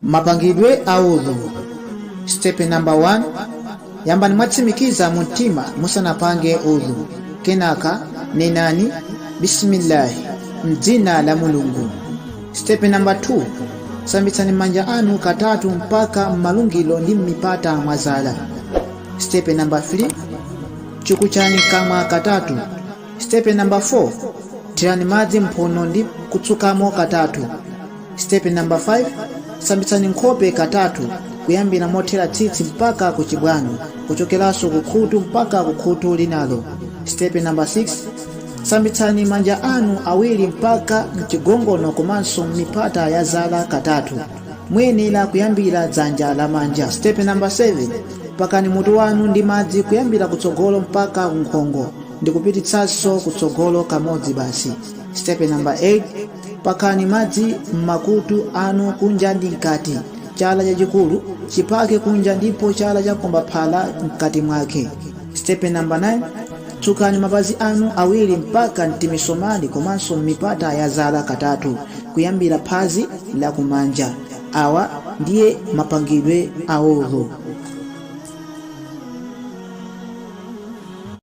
Mapangidwe a udhu. Step number 1. Yambani mwatsimikiza mumtima musanapange udhu. Kenaka nenani bismillah mdzina la Mulungu. Step number 2. Sambitsani manja anu katatu mpaka malungilo ndi mipata mwazala. Step number 3. Chukuchani kamwa katatu. Step number 4. Tirani madzi mphuno ndi kutsukamo katatu. Step number 5. Sambitsani nkhope katatu kuyambira mothera tsitsi mpaka kuchibwano, kuchokeraso kukhutu mpaka kukhutu linalo. Step number 6. Sambitsani manja anu awiri mpaka mchigongono komanso mipata ya zala katatu, muyenera kuyambira dzanja la manja. Step number 7. Pakani mutu wanu ndi madzi kuyambira kutsogolo mpaka kunkhongo ndi kupititsanso kutsogolo kamodzi basi. Step number 8. Pakani madzi m'makutu anu kunja ndi mkati, chala chachikulu chipake kunja ndipo chala chakomba phala mkati mwake. Step number 9. Tsukani mapazi anu awiri mpaka mtimisomali komanso mipata ya zala katatu kuyambira phazi la kumanja. Awa ndiye mapangidwe a udhu.